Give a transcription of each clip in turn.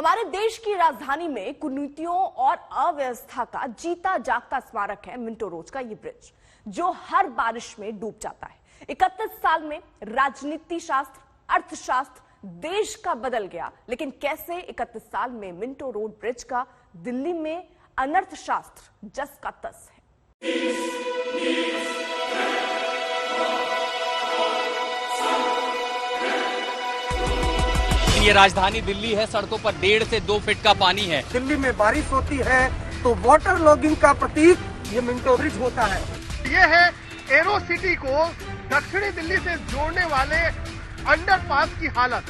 हमारे देश की राजधानी में कुनीतियों और अव्यवस्था का जीता जागता स्मारक है मिंटो रोड का ये ब्रिज, जो हर बारिश में डूब जाता है। 31 साल में राजनीति शास्त्र, अर्थशास्त्र देश का बदल गया, लेकिन कैसे 31 साल में मिंटो रोड ब्रिज का दिल्ली में अनर्थ शास्त्र जस का तस है। ये राजधानी दिल्ली है, सड़कों पर 1.5 से 2 फीट का पानी है। दिल्ली में बारिश होती है तो वाटर लॉगिंग का प्रतीक ये मिंटो ब्रिज होता है। ये है एरो सिटी को दक्षिणी दिल्ली से जोड़ने वाले अंडरपास की हालत।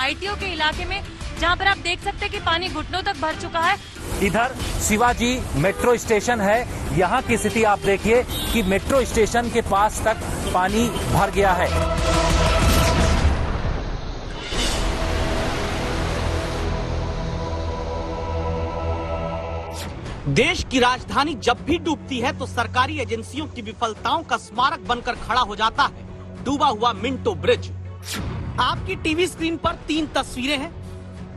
आईटीओ के इलाके में जहाँ पर आप देख सकते हैं कि पानी घुटनों तक भर चुका है। इधर शिवाजी मेट्रो स्टेशन है, यहाँ की स्थिति आप देखिए कि मेट्रो स्टेशन के पास तक पानी भर गया है। देश की राजधानी जब भी डूबती है तो सरकारी एजेंसियों की विफलताओं का स्मारक बनकर खड़ा हो जाता है डूबा हुआ मिंटो ब्रिज। आपकी टीवी स्क्रीन पर 3 तस्वीरें हैं।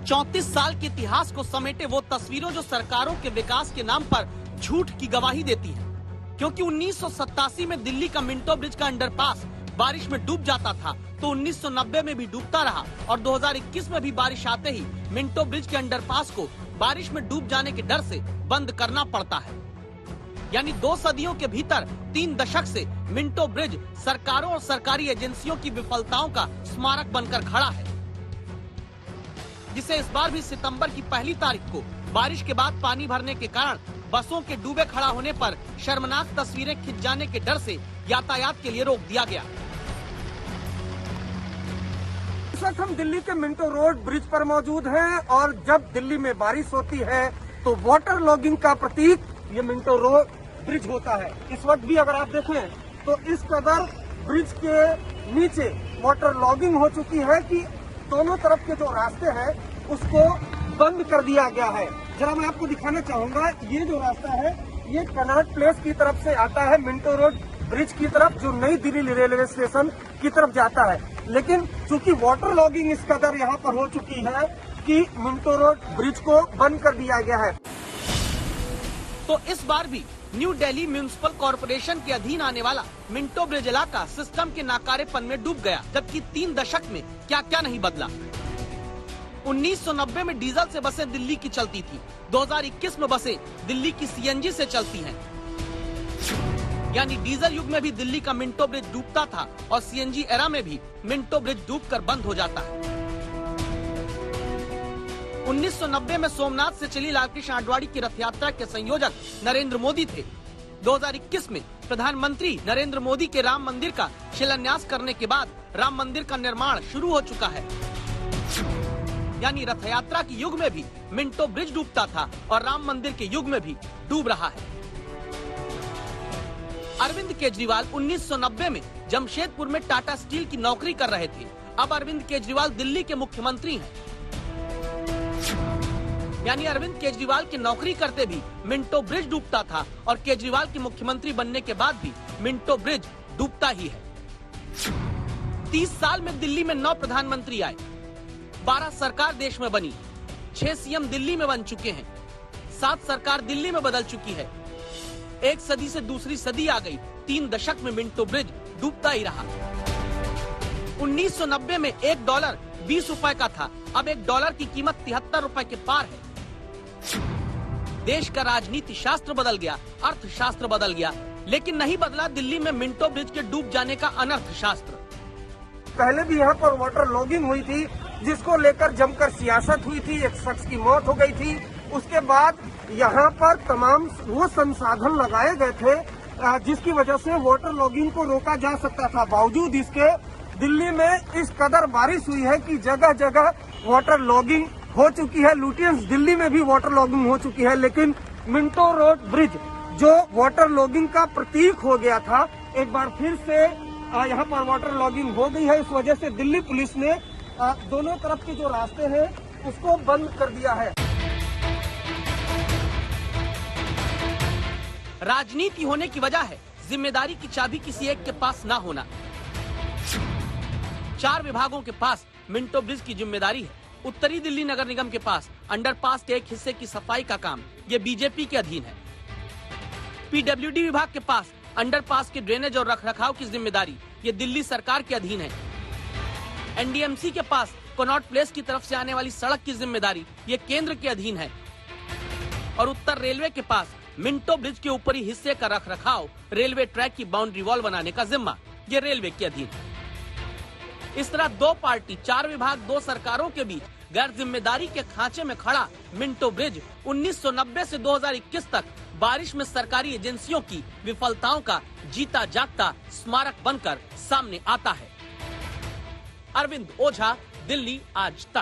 34 साल के इतिहास को समेटे वो तस्वीरों जो सरकारों के विकास के नाम पर झूठ की गवाही देती है, क्योंकि 1987 में दिल्ली का मिंटो ब्रिज का अंडरपास बारिश में डूब जाता था तो 1990 में भी डूबता रहा और 2021 में भी बारिश आते ही मिंटो ब्रिज के अंडरपास को बारिश में डूब जाने के डर से बंद करना पड़ता है। यानी 2 सदियों के भीतर 3 दशक से मिंटो ब्रिज सरकारों और सरकारी एजेंसियों की विफलताओं का स्मारक बनकर खड़ा है, जिसे इस बार भी सितंबर की 1 तारीख को बारिश के बाद पानी भरने के कारण बसों के डूबे खड़ा होने पर शर्मनाक तस्वीरें खिंच जाने के डर से यातायात के लिए रोक दिया गया। इस वक्त हम दिल्ली के मिंटो रोड ब्रिज पर मौजूद हैं और जब दिल्ली में बारिश होती है तो वाटर लॉगिंग का प्रतीक ये मिंटो रोड ब्रिज होता है। इस वक्त भी अगर आप देखें तो इस कदर ब्रिज के नीचे वाटर लॉगिंग हो चुकी है कि दोनों तरफ के जो रास्ते हैं उसको बंद कर दिया गया है। जरा मैं आपको दिखाना चाहूंगा, ये जो रास्ता है ये कनॉट प्लेस की तरफ से आता है मिंटो रोड ब्रिज की तरफ, जो नई दिल्ली रेलवे स्टेशन की तरफ जाता है। लेकिन चूंकि वाटर लॉगिंग इस कदर यहाँ पर हो चुकी है कि मिंटो रोड ब्रिज को बंद कर दिया गया है। तो इस बार भी न्यू दिल्ली म्युनिसिपल कॉर्पोरेशन के अधीन आने वाला मिंटो ब्रिज इलाका सिस्टम के नाकारेपन में डूब गया, जबकि 3 दशक में क्या क्या नहीं बदला। 1990 में डीजल से बसें दिल्ली की चलती थी, 2021 में बसें दिल्ली की सीएनजी से चलती हैं। यानी डीजल युग में भी दिल्ली का मिंटो ब्रिज डूबता था और सीएनजी एरा में भी मिंटो ब्रिज डूबकर बंद हो जाता है। 1990 में सोमनाथ से चली लालकृष्ण आडवाणी की रथ यात्रा के संयोजक नरेंद्र मोदी थे। 2021 में प्रधानमंत्री नरेंद्र मोदी के राम मंदिर का शिलान्यास करने के बाद राम मंदिर का निर्माण शुरू हो चुका है। यानी रथ यात्रा के युग में भी मिंटो ब्रिज डूबता था और राम मंदिर के युग में भी डूब रहा है। अरविंद केजरीवाल 1990 में जमशेदपुर में टाटा स्टील की नौकरी कर रहे थे। अब अरविंद केजरीवाल दिल्ली के मुख्यमंत्री हैं। यानी अरविंद केजरीवाल की नौकरी करते भी मिंटो ब्रिज डूबता था और केजरीवाल के मुख्यमंत्री बनने के बाद भी मिंटो ब्रिज डूबता ही है। 30 साल में दिल्ली में 9 प्रधानमंत्री आए, 12 सरकार देश में बनी, 6 सीएम दिल्ली में बन चुके हैं, 7 सरकार दिल्ली में बदल चुकी है। 1 सदी से दूसरी सदी आ गई, 3 दशक में मिंटो ब्रिज डूबता ही रहा। 1990 में $1 20 रुपए का था, अब $1 की कीमत 73 रुपए के पार है। देश का राजनीति शास्त्र बदल गया, अर्थशास्त्र बदल गया, लेकिन नहीं बदला दिल्ली में मिंटो ब्रिज के डूब जाने का अनर्थ शास्त्र। पहले भी यहाँ पर वाटर लॉगिंग हुई थी, जिसको लेकर जमकर सियासत हुई थी, एक शख्स की मौत हो गई थी। उसके बाद यहाँ पर तमाम वो संसाधन लगाए गए थे जिसकी वजह से वाटर लॉगिंग को रोका जा सकता था। बावजूद इसके दिल्ली में इस कदर बारिश हुई है कि जगह जगह वाटर लॉगिंग हो चुकी है। लुटियंस दिल्ली में भी वाटर लॉगिंग हो चुकी है, लेकिन मिंटो रोड ब्रिज जो वाटर लॉगिंग का प्रतीक हो गया था, एक बार फिर से यहाँ पर वाटर लॉगिंग हो गई है। इस वजह से दिल्ली पुलिस ने दोनों तरफ के जो रास्ते हैं उसको बंद कर दिया है। राजनीति होने की वजह है जिम्मेदारी की चाबी किसी एक के पास ना होना। 4 विभागों के पास मिंटो ब्रिज की जिम्मेदारी है। उत्तरी दिल्ली नगर निगम के पास अंडरपास के एक हिस्से की सफाई का काम ये बीजेपी के अधीन है। पीडब्ल्यूडी विभाग के पास अंडरपास के ड्रेनेज और रखरखाव की जिम्मेदारी ये दिल्ली सरकार के अधीन है। एनडीएमसी के पास कनॉट प्लेस की तरफ से आने वाली सड़क की जिम्मेदारी ये केंद्र के अधीन है। और उत्तर रेलवे के पास मिंटो ब्रिज के ऊपरी हिस्से का रखरखाव, रेलवे ट्रैक की बाउंड्री वॉल बनाने का जिम्मा ये रेलवे के अधीन है। इस तरह 2 पार्टी 4 विभाग 2 सरकारों के बीच गैर जिम्मेदारी के खांचे में खड़ा मिंटो ब्रिज 1990 से 2021 तक बारिश में सरकारी एजेंसियों की विफलताओं का जीता जागता स्मारक बनकर सामने आता है। अरविंद ओझा, दिल्ली आज तक।